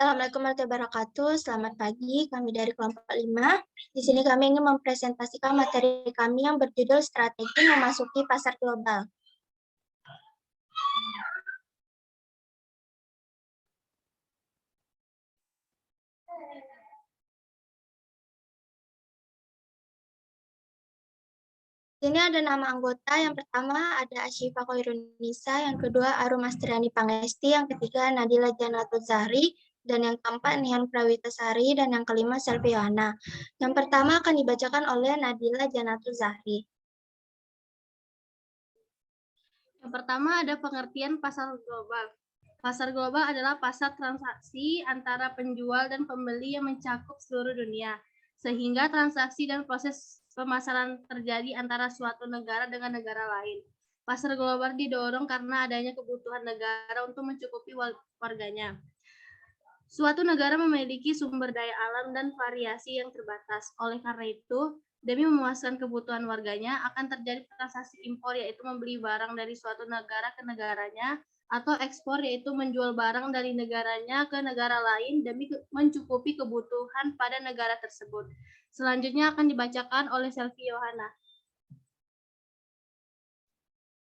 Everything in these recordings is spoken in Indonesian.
Assalamualaikum warahmatullahi wabarakatuh. Selamat pagi, kami dari kelompok 5. Di sini kami ingin mempresentasikan materi kami yang berjudul Strategi Memasuki Pasar Global. Di sini ada nama anggota. Yang pertama ada Asyifa Khairunisa, yang kedua Arum Astriani Pangesti, yang ketiga Nadila Janatul Zahri, dan yang keempat Nihan Prawitasari, dan yang kelima Selvi Yohana. Yang pertama akan dibacakan oleh Nadila Janatul Zahri. Yang pertama ada pengertian pasar global. Pasar global adalah pasar transaksi antara penjual dan pembeli yang mencakup seluruh dunia, sehingga transaksi dan proses pemasaran terjadi antara suatu negara dengan negara lain. Pasar global didorong karena adanya kebutuhan negara untuk mencukupi warganya. Suatu negara memiliki sumber daya alam dan variasi yang terbatas. Oleh karena itu, demi memuaskan kebutuhan warganya, akan terjadi transaksi impor, yaitu membeli barang dari suatu negara ke negaranya, atau ekspor, yaitu menjual barang dari negaranya ke negara lain demi mencukupi kebutuhan pada negara tersebut. Selanjutnya akan dibacakan oleh Selvi Yohana.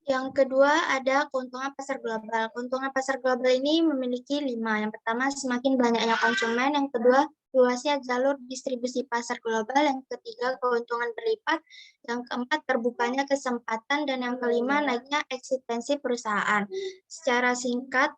Yang kedua ada keuntungan pasar global. Keuntungan pasar global ini memiliki 5. Yang pertama, semakin banyaknya konsumen. Yang kedua, luasnya jalur distribusi pasar global. Yang ketiga, keuntungan berlipat. Yang keempat, terbukanya kesempatan. Dan yang kelima, naiknya eksistensi perusahaan. Secara singkat,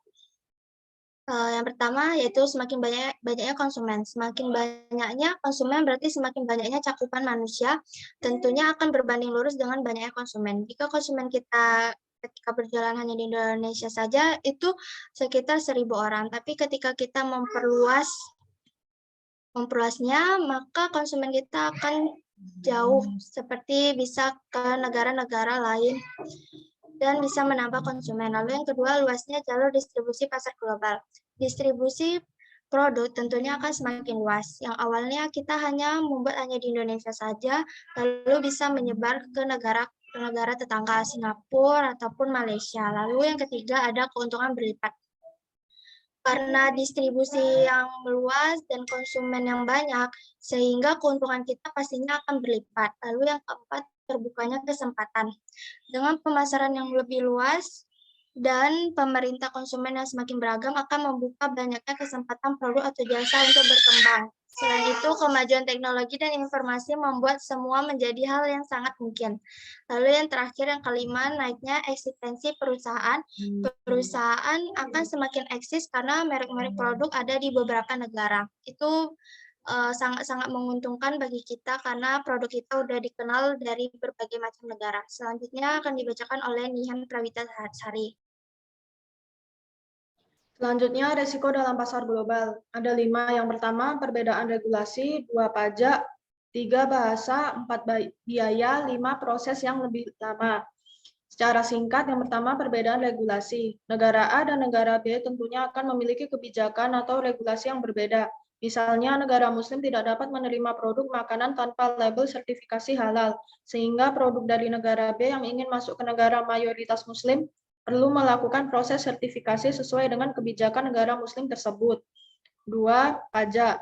yang pertama yaitu semakin banyaknya konsumen. Semakin banyaknya konsumen berarti semakin banyaknya cakupan manusia. Tentunya akan berbanding lurus dengan banyaknya konsumen. Jika konsumen kita ketika berjalan hanya di Indonesia saja itu sekitar 1.000 orang. Tapi ketika kita memperluasnya, maka konsumen kita akan jauh, seperti bisa ke negara-negara lain dan bisa menambah konsumen. Lalu yang kedua, luasnya jalur distribusi pasar global. Distribusi produk tentunya akan semakin luas. Yang awalnya kita hanya membuat hanya di Indonesia saja, lalu bisa menyebar ke negara tetangga Singapura ataupun Malaysia. Lalu yang ketiga ada keuntungan berlipat. Karena distribusi yang meluas dan konsumen yang banyak, sehingga keuntungan kita pastinya akan berlipat. Lalu yang keempat, terbukanya kesempatan. Dengan pemasaran yang lebih luas dan pemerintah konsumen yang semakin beragam akan membuka banyaknya kesempatan produk atau jasa untuk berkembang. Selain itu, kemajuan teknologi dan informasi membuat semua menjadi hal yang sangat mungkin. Lalu yang terakhir, yang kelima, naiknya eksistensi perusahaan. Perusahaan akan semakin eksis karena merek-merek produk ada di beberapa negara. Itu sangat-sangat menguntungkan bagi kita karena produk kita udah dikenal dari berbagai macam negara. Selanjutnya akan dibacakan oleh Nihan Prawitasari. Selanjutnya, resiko dalam pasar global. Ada 5. Yang pertama, perbedaan regulasi, 2 pajak, 3 bahasa, 4 biaya, 5 proses yang lebih lama. Secara singkat, yang pertama perbedaan regulasi. Negara A dan negara B tentunya akan memiliki kebijakan atau regulasi yang berbeda. Misalnya, negara Muslim tidak dapat menerima produk makanan tanpa label sertifikasi halal, sehingga produk dari negara B yang ingin masuk ke negara mayoritas Muslim perlu melakukan proses sertifikasi sesuai dengan kebijakan negara Muslim tersebut. 2. Pajak.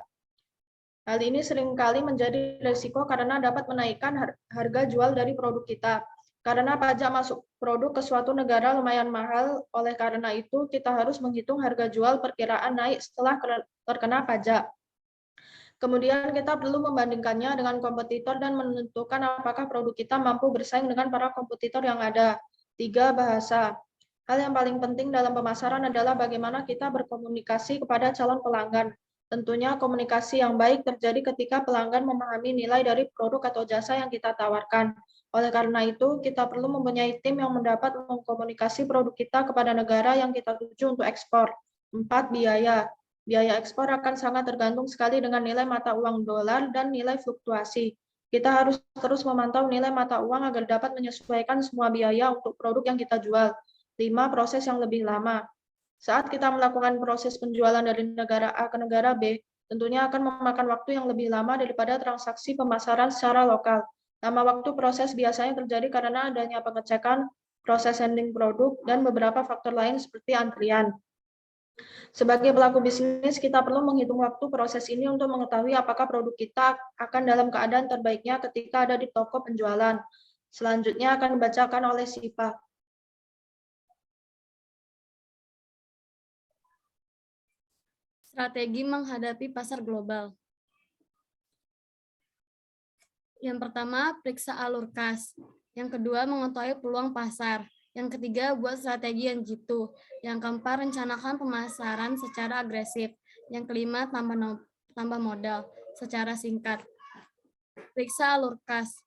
Hal ini seringkali menjadi risiko karena dapat menaikkan harga jual dari produk kita. Karena pajak masuk produk ke suatu negara lumayan mahal, oleh karena itu kita harus menghitung harga jual perkiraan naik setelah terkena pajak. Kemudian kita perlu membandingkannya dengan kompetitor dan menentukan apakah produk kita mampu bersaing dengan para kompetitor yang ada. 3. Bahasa. Hal yang paling penting dalam pemasaran adalah bagaimana kita berkomunikasi kepada calon pelanggan. Tentunya komunikasi yang baik terjadi ketika pelanggan memahami nilai dari produk atau jasa yang kita tawarkan. Oleh karena itu, kita perlu mempunyai tim yang mendapat mengkomunikasi produk kita kepada negara yang kita tuju untuk ekspor. 4. Biaya. Biaya ekspor akan sangat tergantung sekali dengan nilai mata uang dolar dan nilai fluktuasi. Kita harus terus memantau nilai mata uang agar dapat menyesuaikan semua biaya untuk produk yang kita jual. 5. Proses yang lebih lama. Saat kita melakukan proses penjualan dari negara A ke negara B, tentunya akan memakan waktu yang lebih lama daripada transaksi pemasaran secara lokal. Lama waktu proses biasanya terjadi karena adanya pengecekan, proses sending produk, dan beberapa faktor lain seperti antrian. Sebagai pelaku bisnis, kita perlu menghitung waktu proses ini untuk mengetahui apakah produk kita akan dalam keadaan terbaiknya ketika ada di toko penjualan. Selanjutnya akan dibacakan oleh Sipa. Strategi menghadapi pasar global. Yang pertama, periksa alur kas. Yang kedua, mengetahui peluang pasar. Yang ketiga, buat strategi yang jitu. Yang keempat, rencanakan pemasaran secara agresif. Yang kelima, tambah modal secara singkat. Periksa alur kas.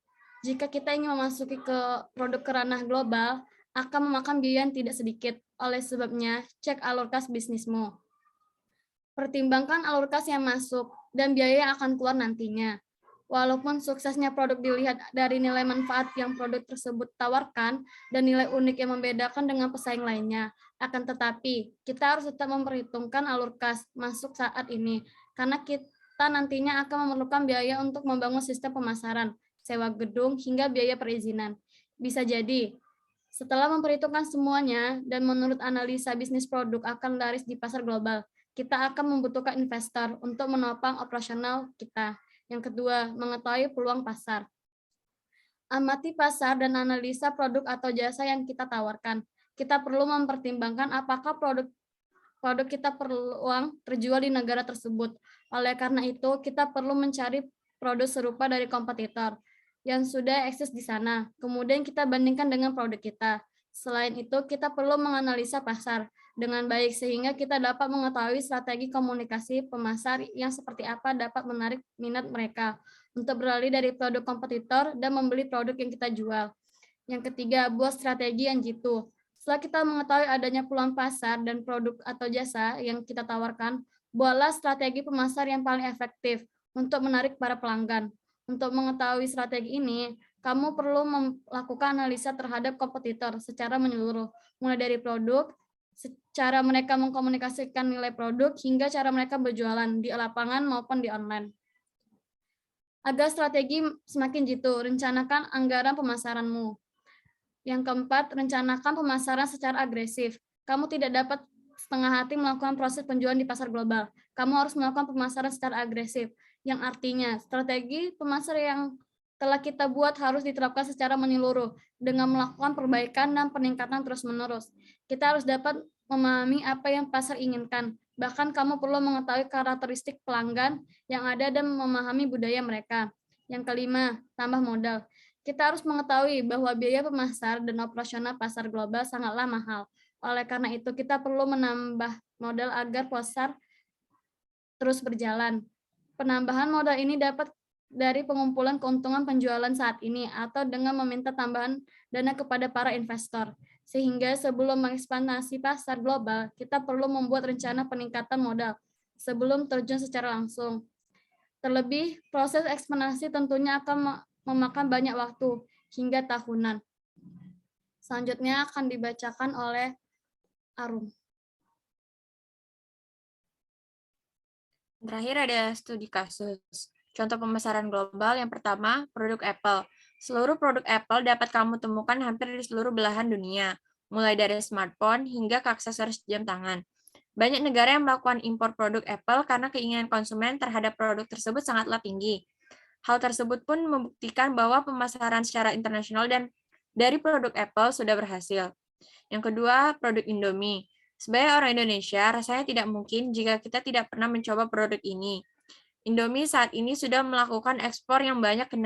Jika kita ingin memasuki ke produk ke ranah global, akan memakan biaya yang tidak sedikit. Oleh sebabnya, cek alur kas bisnismu. Pertimbangkan alur kas yang masuk dan biaya yang akan keluar nantinya. Walaupun suksesnya produk dilihat dari nilai manfaat yang produk tersebut tawarkan dan nilai unik yang membedakan dengan pesaing lainnya, akan tetapi kita harus tetap memperhitungkan alur kas masuk saat ini, karena kita nantinya akan memerlukan biaya untuk membangun sistem pemasaran, sewa gedung, hingga biaya perizinan. Bisa jadi, setelah memperhitungkan semuanya dan menurut analisa bisnis produk akan laris di pasar global, kita akan membutuhkan investor untuk menopang operasional kita. Yang kedua, mengetahui peluang pasar. Amati pasar dan analisa produk atau jasa yang kita tawarkan. Kita perlu mempertimbangkan apakah produk kita peluang terjual di negara tersebut. Oleh karena itu, kita perlu mencari produk serupa dari kompetitor yang sudah eksis di sana. Kemudian kita bandingkan dengan produk kita. Selain itu, kita perlu menganalisa pasar dengan baik sehingga kita dapat mengetahui strategi komunikasi pemasar yang seperti apa dapat menarik minat mereka untuk beralih dari produk kompetitor dan membeli produk yang kita jual. Yang ketiga, buat strategi yang jitu. Setelah kita mengetahui adanya peluang pasar dan produk atau jasa yang kita tawarkan, buatlah strategi pemasar yang paling efektif untuk menarik para pelanggan. Untuk mengetahui strategi ini, kamu perlu melakukan analisa terhadap kompetitor secara menyeluruh, mulai dari produk, cara mereka mengkomunikasikan nilai produk, hingga cara mereka berjualan di lapangan maupun di online. Agar strategi semakin jitu, rencanakan anggaran pemasaranmu. Yang keempat, rencanakan pemasaran secara agresif. Kamu tidak dapat setengah hati melakukan proses penjualan di pasar global. Kamu harus melakukan pemasaran secara agresif, yang artinya strategi pemasar yang telah kita buat harus diterapkan secara menyeluruh dengan melakukan perbaikan dan peningkatan terus-menerus. Kita harus dapat memahami apa yang pasar inginkan. Bahkan kamu perlu mengetahui karakteristik pelanggan yang ada dan memahami budaya mereka. Yang kelima, tambah modal. Kita harus mengetahui bahwa biaya pemasar dan operasional pasar global sangatlah mahal. Oleh karena itu, kita perlu menambah modal agar pasar terus berjalan. Penambahan modal ini dapat dari pengumpulan keuntungan penjualan saat ini atau dengan meminta tambahan dana kepada para investor. Sehingga sebelum mengekspansi pasar global, kita perlu membuat rencana peningkatan modal sebelum terjun secara langsung. Terlebih, proses ekspansi tentunya akan memakan banyak waktu hingga tahunan. Selanjutnya akan dibacakan oleh Arum. Terakhir ada studi kasus. Contoh pemasaran global yang pertama, produk Apple. Seluruh produk Apple dapat kamu temukan hampir di seluruh belahan dunia, mulai dari smartphone hingga ke aksesoris jam tangan. Banyak negara yang melakukan impor produk Apple karena keinginan konsumen terhadap produk tersebut sangatlah tinggi. Hal tersebut pun membuktikan bahwa pemasaran secara internasional dan dari produk Apple sudah berhasil. Yang kedua, produk Indomie. Sebagai orang Indonesia, rasanya tidak mungkin jika kita tidak pernah mencoba produk ini. Indomie saat ini sudah melakukan ekspor yang banyak ke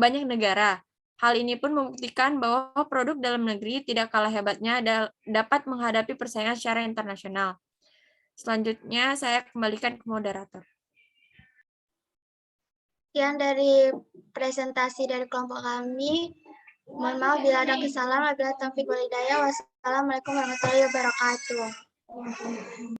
banyak negara. Hal ini pun membuktikan bahwa produk dalam negeri tidak kalah hebatnya dapat menghadapi persaingan secara internasional. Selanjutnya, saya kembalikan ke moderator. Sekian dari presentasi dari kelompok kami. Mohon maaf bila ada kesalahan. Wabillahi taufiq wal hidayah. Wassalamualaikum warahmatullahi wabarakatuh.